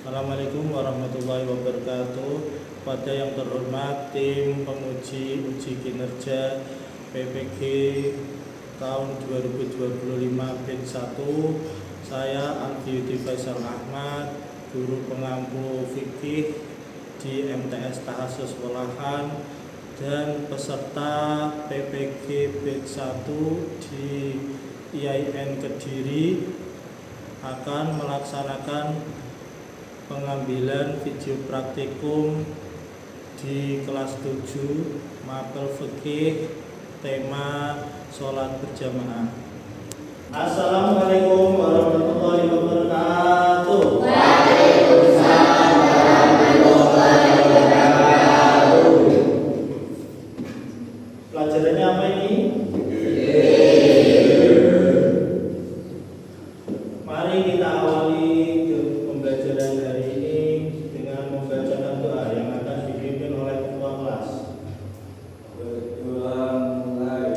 Assalamualaikum warahmatullahi wabarakatuh. Pada yang terhormat tim penguji uji kinerja PPG tahun 2025 batch 1, saya Al-Biyuti Faisal Ahmad, guru pengampu fikih di MTS Tahasus Wolahan, dan peserta PPG batch 1 di IAIN Kediri akan melaksanakan pengambilan video praktikum di kelas 7 mapel fikih tema sholat berjamaah. Assalamualaikum warahmatullahi wabarakatuh. Waalaikumsalam warahmatullahi wabarakatuh. Pelajarannya apa ini? Mari kita awali pembelajaran hari ini dengan membacakan doa yang akan dipimpin oleh ketua kelas. Berdoa mulai.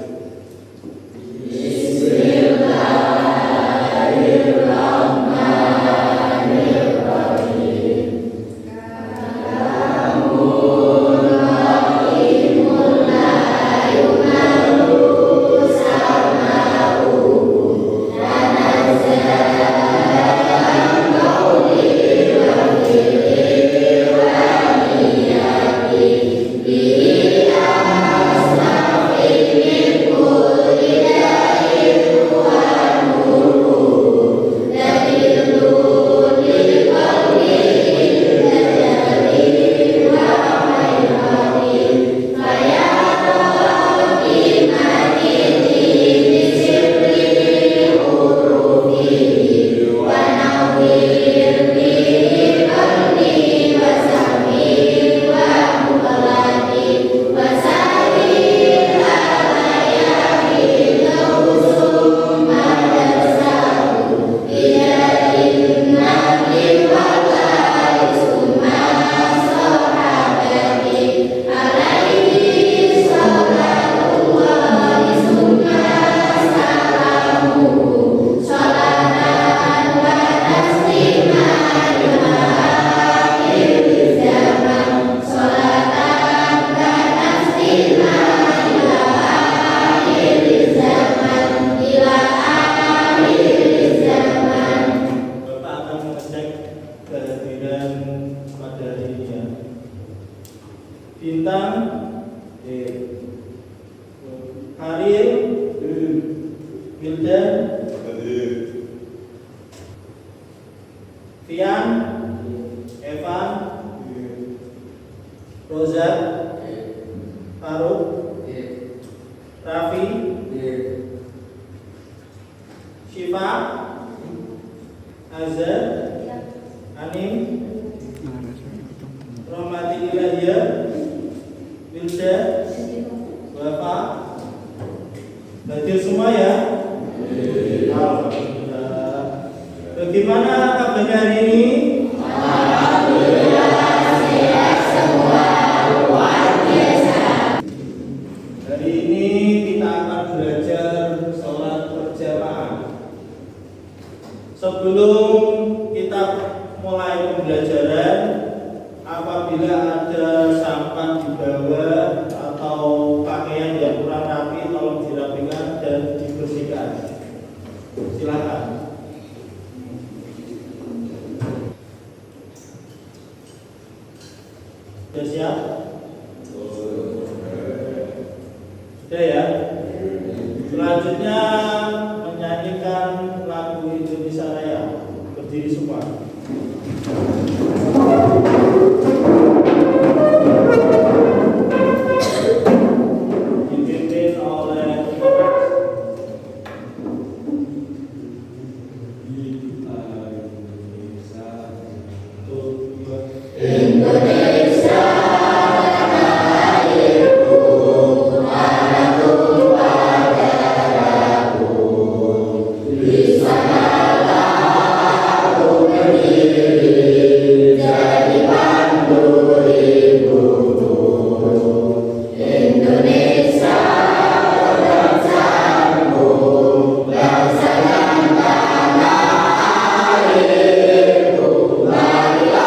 Bintang Ariel Wildan Fian Evan Rozak Faruk Raffi Syifa Azhar Anim Rohmati Ilahiyah Wilda Bapak hadir semua ya? Alhamdulillah. Bagaimana kabarnya hari ini? Alhamdulillah sehat semua, luar biasa. Hari ini kita akan belajar sholat berjamaah. Sebelum kita mulai pembelajaran, apabila ada sampah di bawah atau pakaian yang kurang rapi, tolong dirapikan dan dibersihkan. Silakan. Sudah siap? Sudah ya? Selanjutnya menyanyikan lagu Indonesia Raya. Berdiri semua. Dipimpin oleh Indonesia tanah airku, tanah tumpah darahku. Di sanalah aku berdiri, jadi pandu ibuku. Indonesia bangsaku, bangsa dan tanah airku. Marilah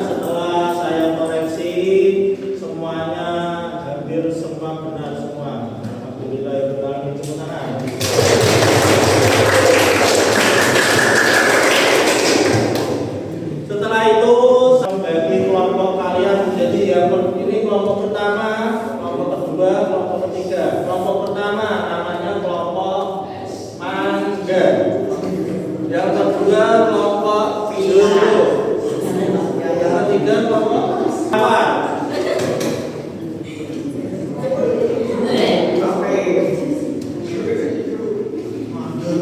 Setelah saya koreksi semuanya hampir semua benar semua. Alhamdulillah ya Rabbil alamin. Setelah itu bagi kelompok kalian menjadi ini kelompok pertama, kelompok kedua, kelompok ketiga. Kelompok pertama namanya kelompok mangga. Yang kedua kelompok pindoro. Yang ketiga kelompok kawan.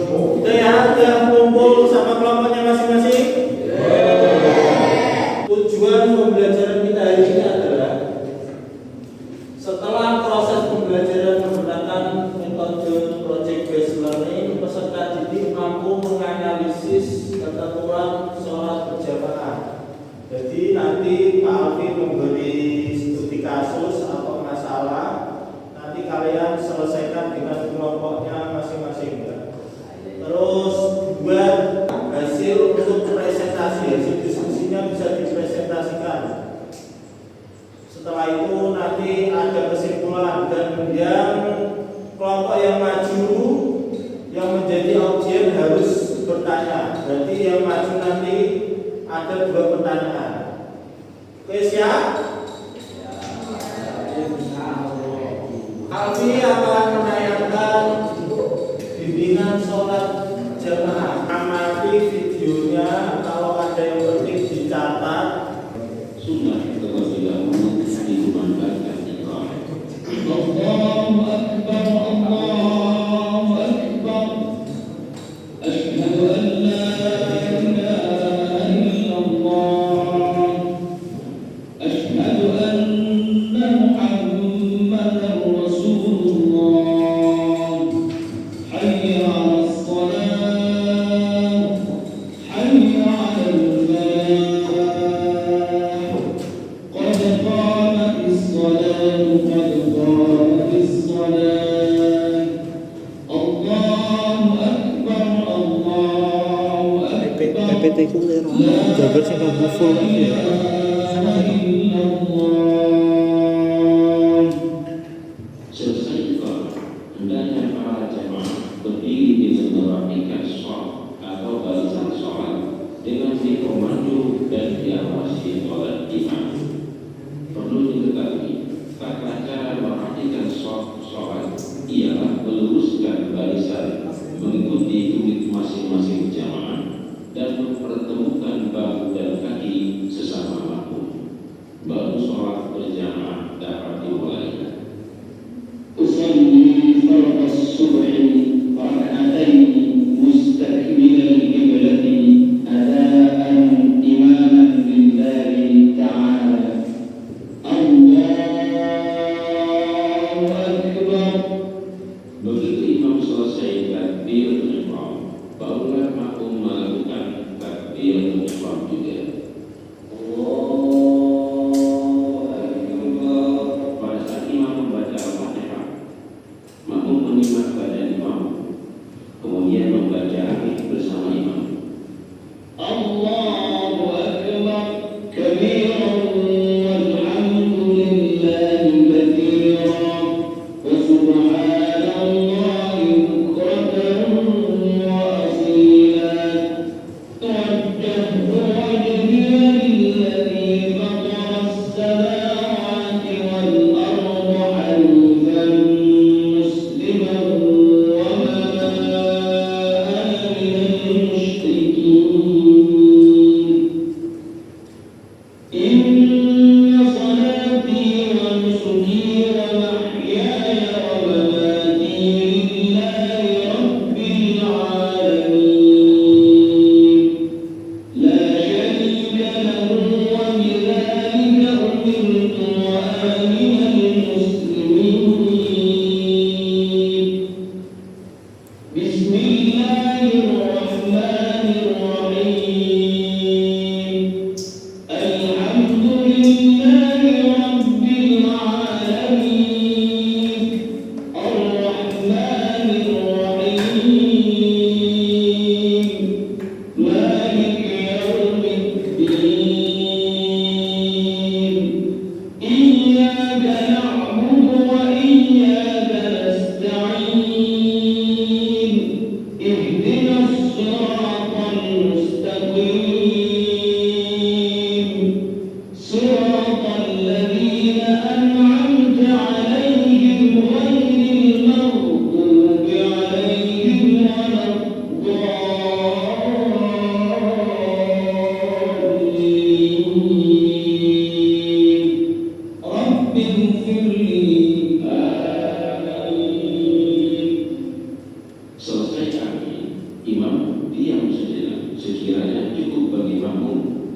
Udah ya, udah kumpul sama kelompoknya masing-masing. Tujuan pembelajaran kita hari ini adalah setelah proses pembelajaran menggunakan metode project based learning, peserta didik mampu menganalisis ketentuan sholat berjamaah. Jadi nanti Pak Alfi memberi studi kasus atau masalah, nanti kalian selesaikan dengan kelompoknya masing-masing ya. Terus buat hasil untuk presentasi, hasil diskusinya bisa dipresentasikan. Setelah itu nanti ada kesimpulan dan yang kelompok yang maju yang menjadi objek harus bertanya. Berarti yang maju nanti ada 2 pertanyaan. Oke, siap? Alfi akan menayangkan bimbingan sholat jamaah. Amati videonya, kalau ada yang penting dicatat. Sunnah terlebih dahulu dikumandangkan ikram. Allahu Akbar, Allahu Akbar. Asyhadu an la ilaha illallah. Asyhadu anna Muhammadan Rasulullah. Hayya 'alas shalah. Hayya 'alal falah. Qad qamatis salah, qad qamatis salah. Allahu Akbar, Allahu Akbar. PPT itu gambar sing kanggo full ya. Selesai ikram, hendaknya para jemaah berdiri di merapikan sholat atau barisan sholat dengan dikomando dan diawasi oleh imam. Perlu diketahui, tata cara merapikan sholat ialah meluruskan barisan mengikuti unit masing-masing jamaah dan mempertemukan bahu dan kaki sesama makmum. Baru sholat berjamaah dapat dimulai. Usalli fardhu subhi rak'atain mustakmila al-qiblati adaan imaman lillahi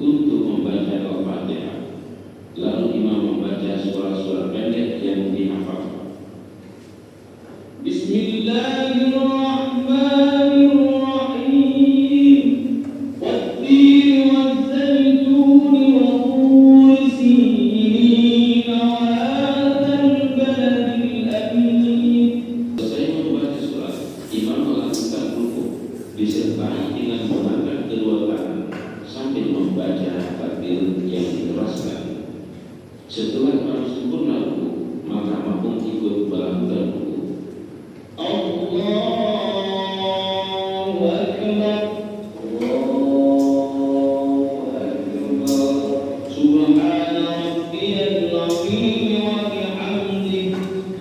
untuk membaca Al-Fatihah. Lalu imam membaca surah-surah pendek yang dihafal. Bismillahirrahmanirrahim. Wat-tini waz-zaytuni wa tur sinin wa hadzal baladil amin. Selesai membaca surah, imam melakukan rukuk disertai dengan mengangkat kedua tangan sambil membaca takbir yang dikeraskan. Setelah imam sempurna rukuk, maka makmum ikut melakukan rukuk. Allahu Akbar. Allahu Akbar. Subhana rabbiyal azim wa bihamdihi.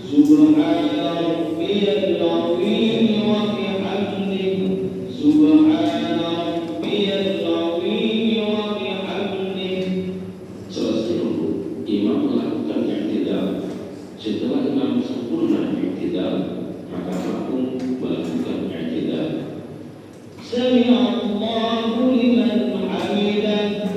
Subhana rabbiyal azim wa bihamdihi. Subhana rabbiyal azim wa bihamdihi. Selesai rukuk, imam melakukan i'tidal. Setelah imam sempurna i'tidal, maka makmum melakukan i'tidal. Sami'allahu liman hamidah.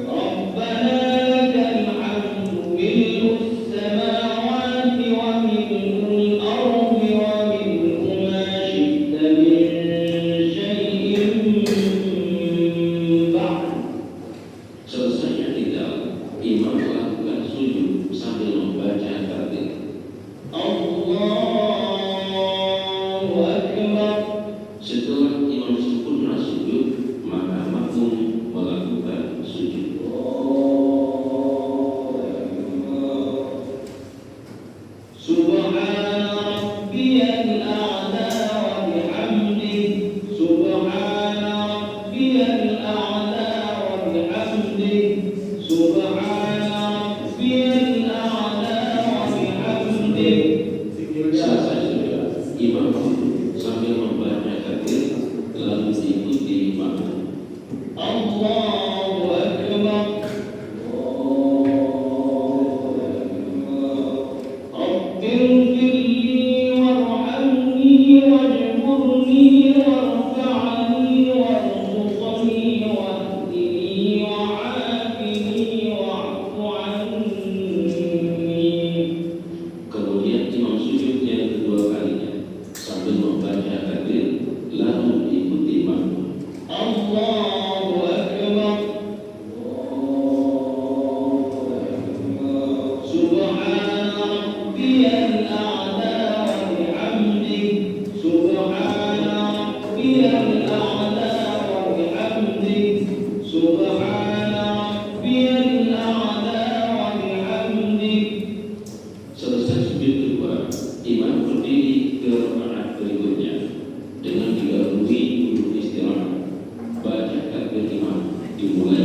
Rabbana lakal hamdu mil'us samawati wa mil'ul ardi wa mil'u ma syi'ta min syai'in ba'd. Selesai i'tidal, imam melakukan sujud sambil membaca takbir. Allahu Akbar. Setelah imam sempurna sujud, maka makmum melakukan sujud. Allahu Akbar. Subhana rabbiyal a'la wa bihamdihi. Subhana rabbiyal a'la wa bihamdihi. Subhana rabbiyal a'la wa bihamdihi. Selesai sudah, imam duduk sambil membaca takbir, lalu diikuti makmum. Allahu Akbar. Allahu Akbar. Rabbighfirli warhamni wajburni warfa'ni warzuqni wahdini wa'afini wa'fu anni. Kemudian imam sujud yang kedua kalinya sambil membaca takbir, lalu diikuti makmum. Allahu Akbar. Allahu Akbar. Subhana rabbiyal a'la wa bihamdihi. Subhana rabbiyal a'la wa bihamdihi. Subhana rabbiyal a'la wa bihamdihi. Selesai sujud kedua, imam berdiri ke rakaat berikutnya dengan didahului duduk istirahat. Baca takbir imam dimulai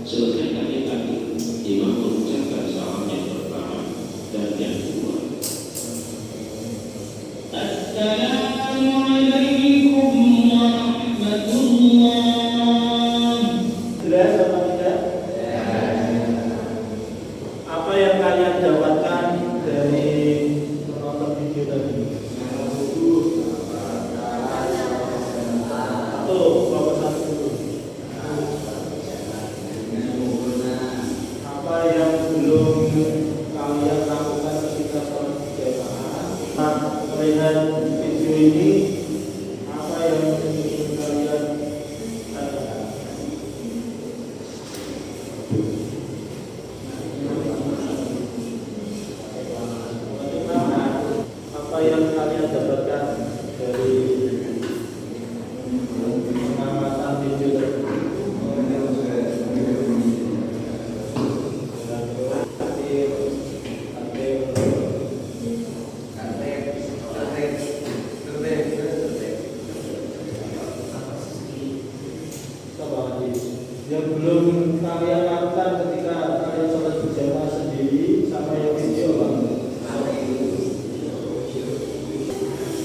Selesai tadi imam mengucapkan salam yang pertama dan yang kedua. Assalamualaikum warahmatullah. Jelas apa tidak? Apa yang kalian dapatkan dari menonton video tadi? Satu dulu. Apa yang belum kalian lakukan ketika sholat berjamaah? Melihat video ini, apa yang ingin kalian tanyakan? Apa yang kalian dapatkan dari pengamatan video tersebut? Yang belum kalian lakukan ketika kalian sholat berjamaah sendiri sama yang video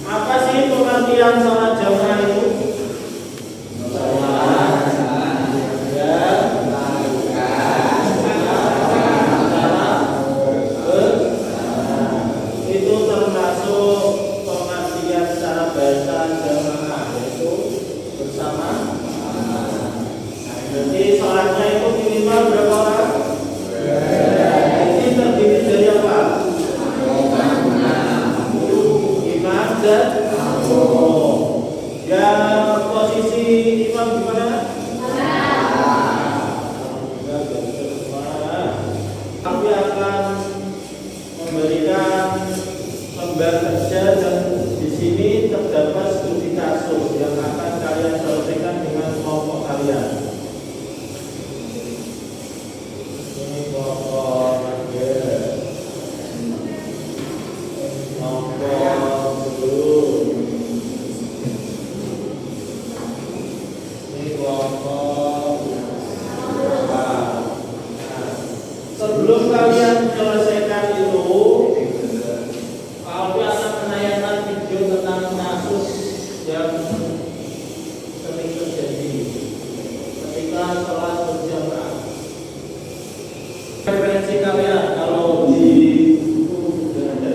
apa sih pengertian sholat jamaah itu? Itu termasuk pengertian secara bahasa jamaah, yaitu bersama. Jadi sholatnya itu minimal berapa orang? Ini terdiri dari apa? Imam dan yang posisi imam gimana? Kami akan memberikan lembar kerja dan di sini terdapat studi kasus yang akan kalian selesaikan dengan kelompok kalian. Ini kelompok sebelum kalian selesaikan itu, kalian akan menayangkan video tentang kasus yang sering terjadi ketika sholat berjamaah. Referensi kalian kalau di buku sudah ada.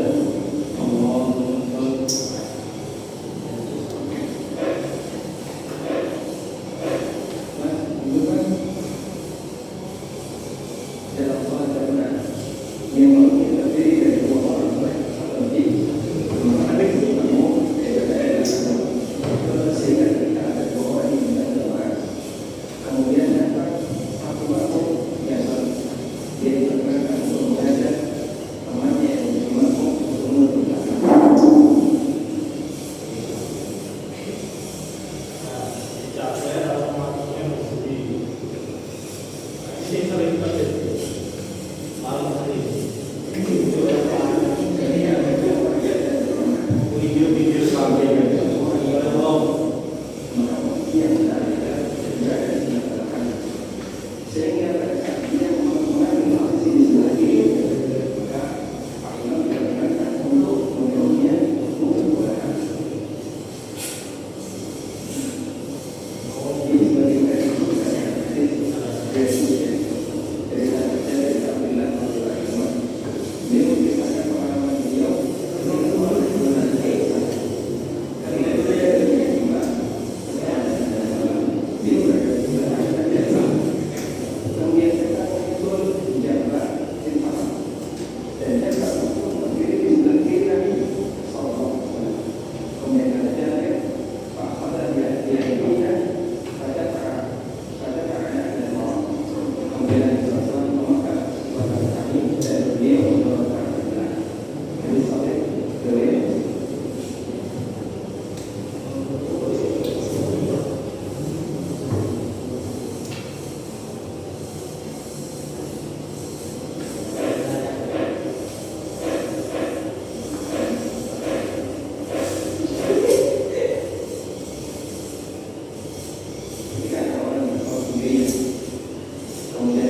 Kemudian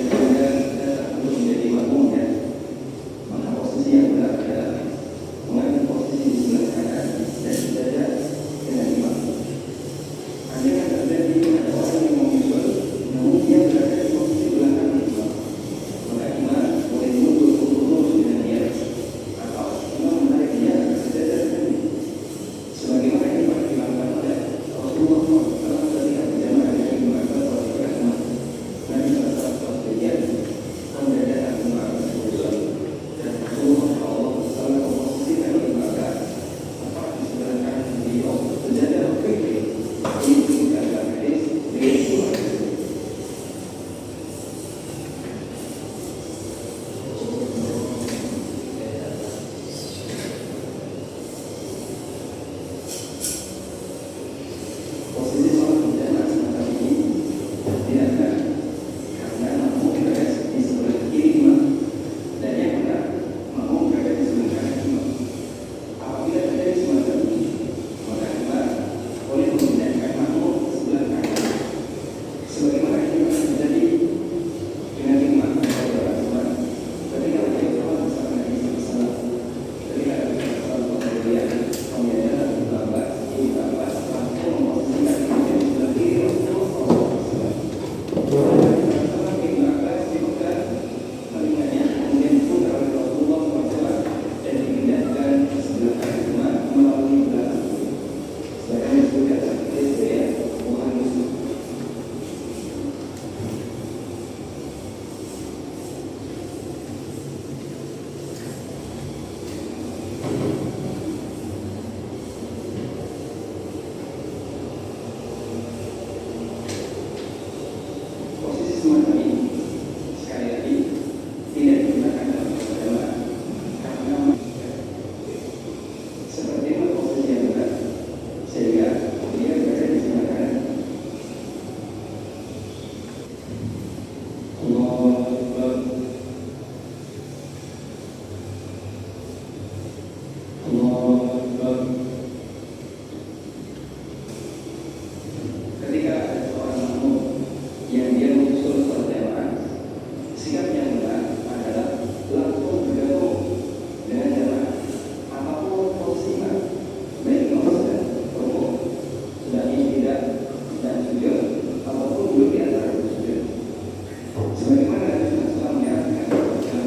Sebagaimana Islam menyatakan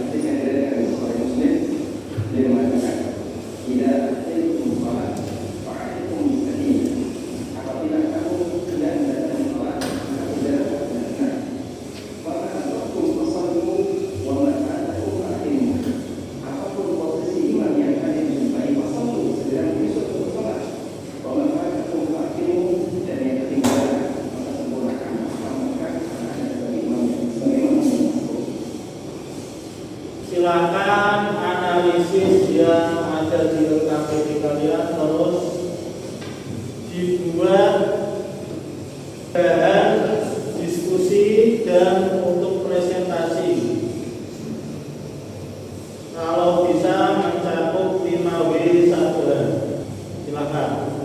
ketika dari seorang Muslim, dia mengatakan tidak ada perubahan, fa'alikum tadi. Apabila kamu tidak datang sholat, maka tidak datang. Maka apapun pesanmu, wa ma'atakum fa'alimu. Apapun posisi iman yang kalian jumpai, pesanmu sedang besok sholat. Wa ma'atakum fa'alimu, dan yang ketinggalan maka sempurnakan. Silakan analisis yang ada di KPD kalian terus dibuat bahan diskusi dan untuk presentasi. Kalau bisa mencakup 5W1. Silakan.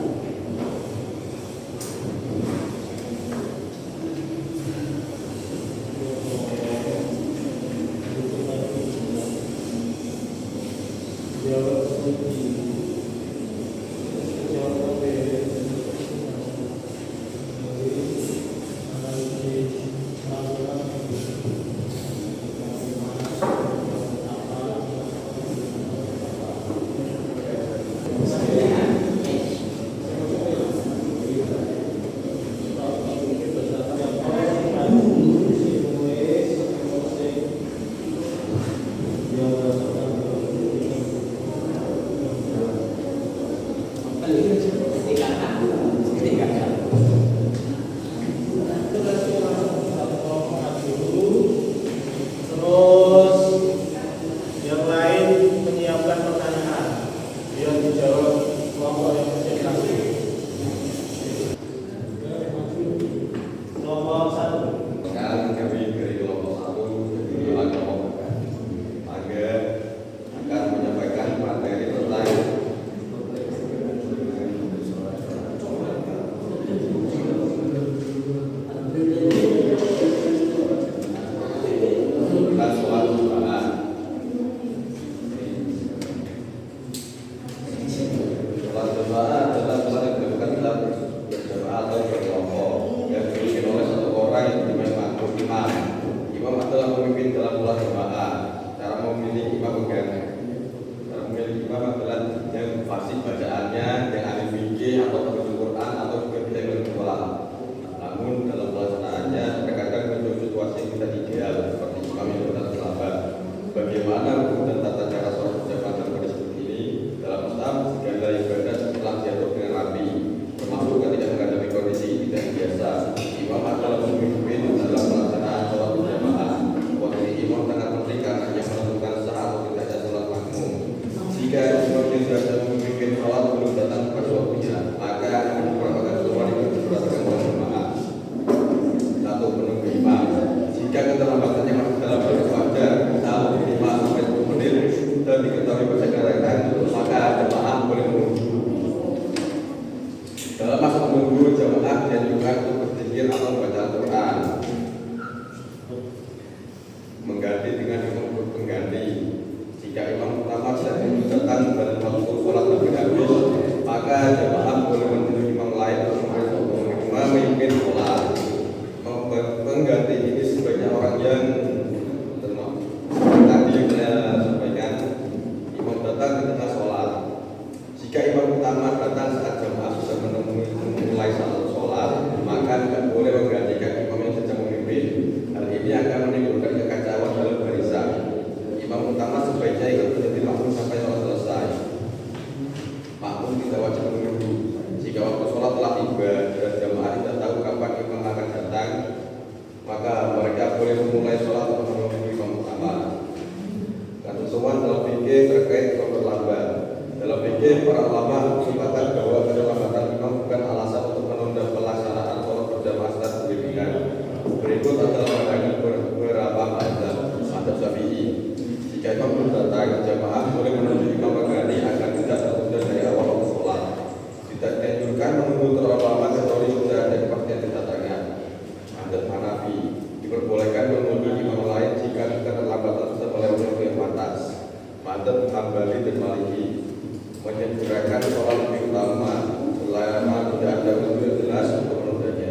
menyegerakan sholat lebih utama selama tidak ada unsur jelas untuk menundanya.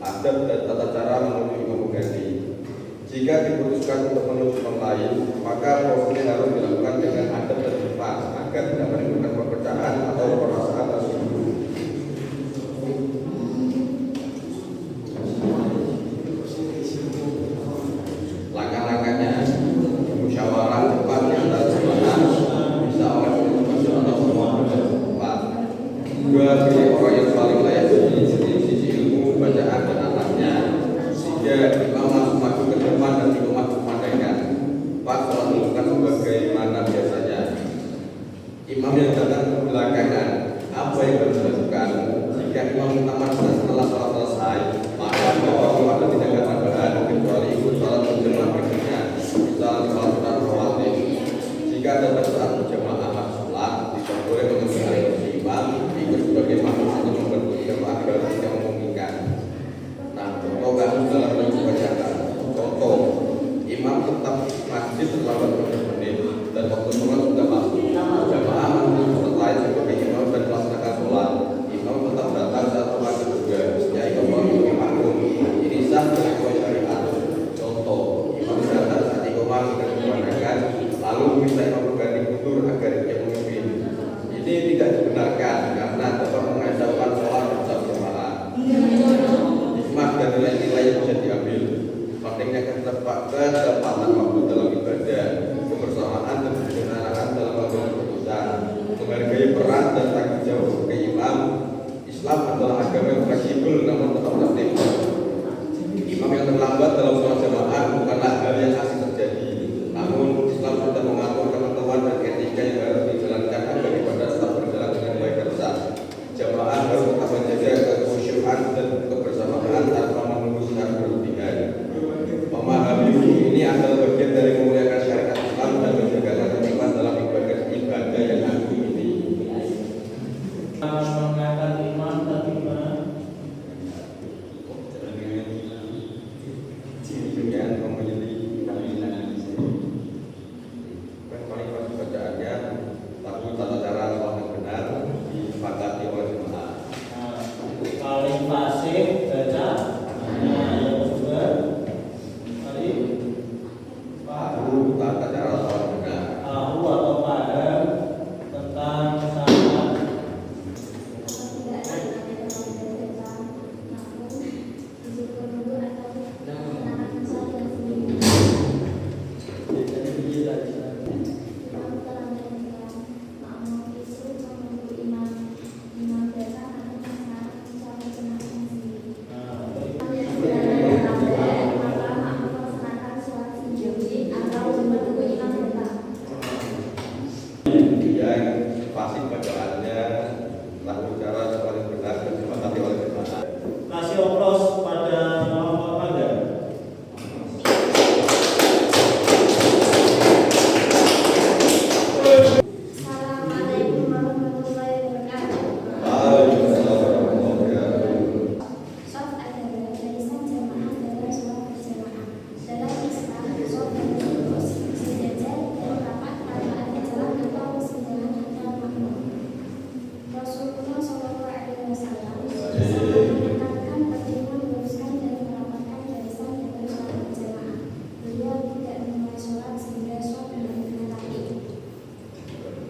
Adab dan tata cara menuju imam mengganti. Jika diputuskan untuk menuju lain, maka proses harus dilakukan dengan adab dan ikhlas agar tidak menimbulkan perpecahan atau perasaan tersinggung. Langkah-langkahnya musyawarah cepat di antara jemaah bisa oleh masing-masing atau semua cepat. Dua pilih orang yang paling layak dari sisi ilmu, bacaan dan anaknya. Tiga, imam langsung maju ke depan dan imam kumandangkan. Empat, sholat dilakukan sebagaimana biasanya. Imam yang datang belakangan, apa yang harus dilakukan? Jika imam utama setelah sholat selesai, maka bapak ada tindakan tambahan kecuali ikut sholat berjamaah berikutnya, misalnya sholat sunat rawatib. Jika ada saat berjamaah akan sholat, tidak boleh mengambil kursi imam, ikut sebagai makmum atau membantu jamaah agar tidak memungkinkan. Nah, contoh kasus dalam bentuk bacaan. Contoh, imam tetap masjid terlambat 15 menit dan waktu sholat sudah masuk. Jamaah masuk sholat lain sebagai imam dan melaksanakan sholat. Imam tetap datang saat sholat kedua, yaitu sebagai makmum. Ini sah sesuai syariat. Contoh, imam datang saat iqamah dan dikumandangkan, lalu minta imam berganti mundur agar dia memimpin. Ini tidak dibenarkan karena dapat mengacaukan sholat berjamaah. Hikmah dan nilai-nilai yang bisa diambil, pentingnya ketepatan waktu dalam ibadah, kebersamaan dan kebenaran dalam mengambil keputusan, menghargai peran dan tanggung jawab sebagai imam. Islam adalah agama yang fleksibel namun tetap tertib. Imam yang terlambat dalam sholat jamaah bukanlah hal yang asing terjadi, namun Islam sudah mengatur ketentuan dan etika yang harus dijalankan agar ibadah tetap berjalan dengan baik dan sah. Jamaah harus tetap menjaga kekhusyuan dan kebersamaan tanpa menunggu secara berlebihan. Memahami ini adalah bagian dari memuliakan syariat Islam dan menjaga ketertiban dalam ibadah yang agung ini. Mengangkat imam tadi dengan memilih paling pasti bacaannya, lalu tata cara sholat yang benar disepakati oleh jemaah. paling fasih baca. Yang kedua tadi Lalu tata cara sholat yang benar. tahu atau paham tentang salat. Kemudian fasih bacaannya, lalu cara sholat yang benar dan disepakati oleh jemaah. Kasih oplos pada Bapak Pangga. Assalamualaikum warahmatullahi wabarakatuh. Waalaikumsalam warahmatullahi wabarakatuh. Sholat adalah barisan jamaah dalam sholat berjamaah. Dalam Islam, sholat harus sejajar dan rapat tanpa ada jalan atau kesenjangan antar makmum. Rasulullah Shallallahu Alaihi Wasallam menekankan pentingnya meluruskan dan merapatkan barisan dalam sholat berjamaah. Beliau tidak memulai sholat sehingga sholat benar-benar rapi.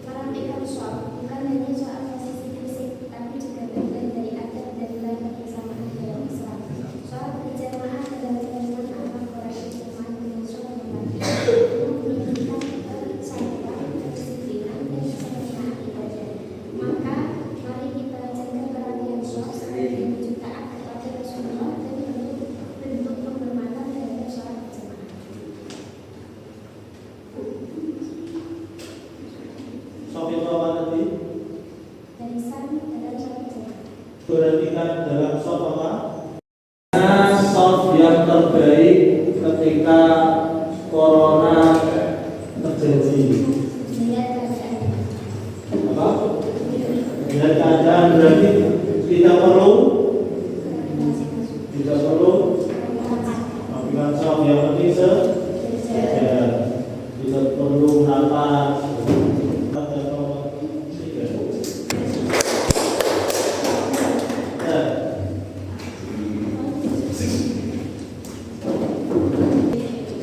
Merapikan sholat bukan hanya soal posisi fisik, tapi juga bagian dari adab dan nilai kebersamaan dalam Islam. Sholat berjamaah adalah jaminan amal Quraisy berjamaah dengan sholat yang rapi, menunjukkan kesadaran, kedisiplinan, dan kesempurnaan ibadah. Maka, mari kita jaga kerapian sholat sebagai wujud taat kepada Rasulullah dan bentuk penghormatan terhadap sholat berjamaah. Sob itu apa tadi? Barisan dalam sholat berjamaah. Perhatikan dalam sob apa? Sob yang terbaik ketika corona terjadi. Melihat keadaan. Apa? Dengan keadaan berarti tidak perlu melakukan sob yang penting sejajar. Tidak perlu nafas.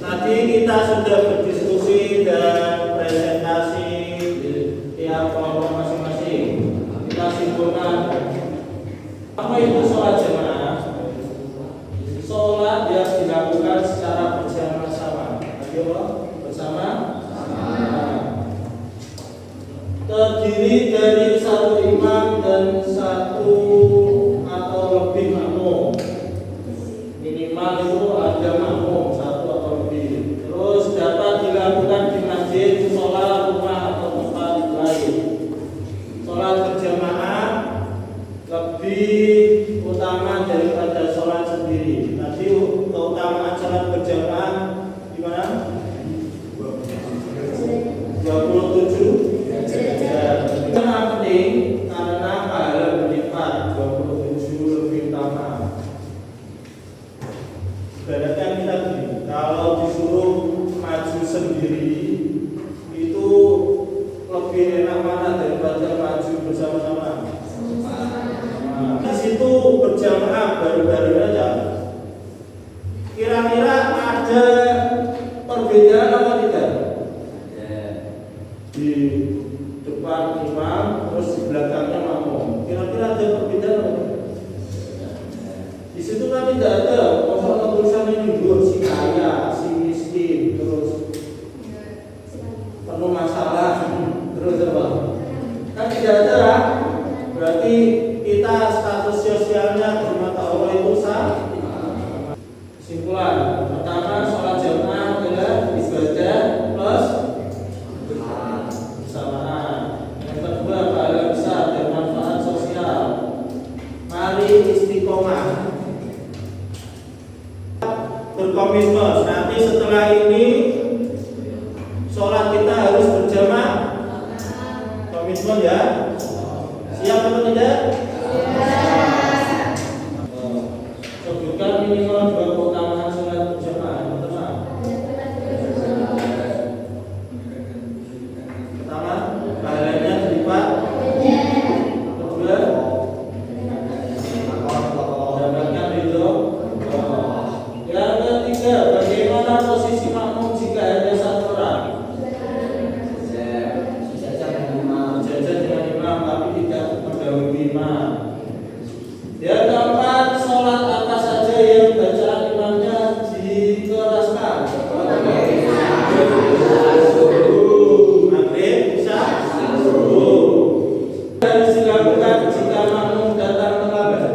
Tadi kita sudah berdiskusi dan presentasi tiap kelompok masing-masing. Kita simpulkan apa itu sholat jamaah. Sholat yang dilakukan secara bersama-sama. Ayo bersama. Terdiri dari satu imam dan satu atau lebih makmum. Minimal itu ada makmum satu atau lebih. Terus dapat dilakukan di masjid, sholat, rumah atau tempat lain. Sholat berjamaah lebih utama daripada sholat sendiri. Nanti keutamaan sholat berjamaah gimana? 27. Kenapa penting? Karena pahala berlipat 27 lebih utama. Ibaratnya kita gini, kalau disuruh maju sendiri itu lebih enak mana daripada maju bersama-sama? Nah, di situ berjamaah baru-baru aja. Kira-kira ada perbedaan apa tidak? Di depan imam, terus di belakangnya makmum. Kira-kira ada perbedaan apa? Di situ kan tidak ada. Kalau tulisan ini dulu si kaya, si miskin, terus penuh masalah, terus apa? Kan tidak ada. Berarti kita status sosialnya di mata Allah itu sama. Kesimpulan pertama, sholat jamaah adalah ibadah plus bersamaan. Yang kedua, pahala besar dan manfaat sosial. Mari istiqomah, berkomitmen. Nanti setelah ini sholat kita harus berjamaah. Komitmen ya. Siap atau tidak? Sebutkan minimal 2 keutamaan sholat berjamaah. Pertama, pahalanya berlipat. Kedua, mendapatkan ridho. Yang ketiga, bagaimana posisi makmum jika hanya satu orang? Sejajar dengan imam, tapi tidak mendahului imam. Yang keempat, sholat apa saja yang bacaan imamnya dikeraskan. Maghrib, isya, subuh. Harus dilakukan jika makmum datang terlambat.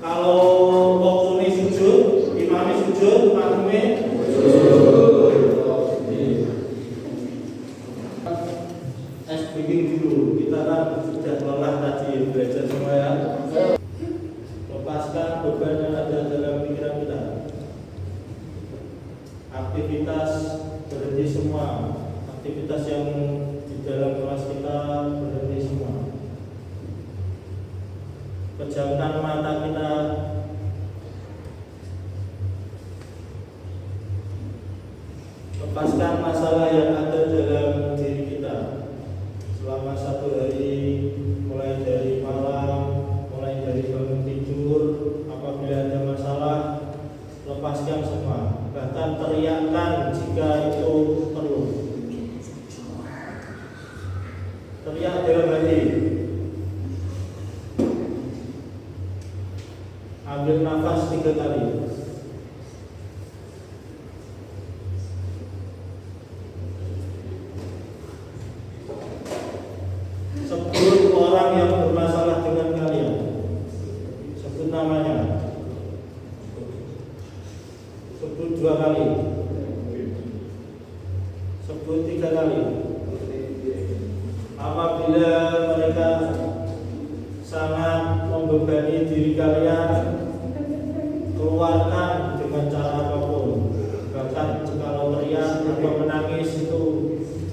Kalau waktu ini sujud, imamnya sujud, makmumnya breaking dulu. Kita kan sudah lelah tadi belajar semua ya. Lepaskan beban yang ada dalam pikiran kita. Aktivitas berhenti semua. Aktivitas yang di dalam kelas kita berhenti semua. Pejamkan mata kita. Lepaskan masalah yang ada dalam diri kita selama 1 hari, mulai dari malam, mulai dari bangun tidur. Apabila ada masalah, lepaskan semua. Bahkan teriakkan jika itu perlu. Teriak dalam hati. Ambil nafas 3 kali. Sebut orang yang bermasalah dengan kalian. Sebut namanya. Sebut 2 kali. Sebut 3 kali. Apabila mereka sangat membebani diri kalian, keluarkan dengan cara apapun. Bahkan kalau teriak atau menangis itu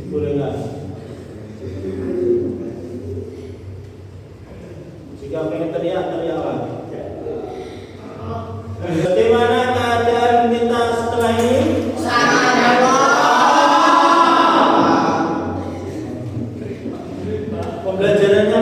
dibolehkan. Jika pengen teriak, teriaklah. Bagaimana keadaan kita setelah ini? Pembelajarannya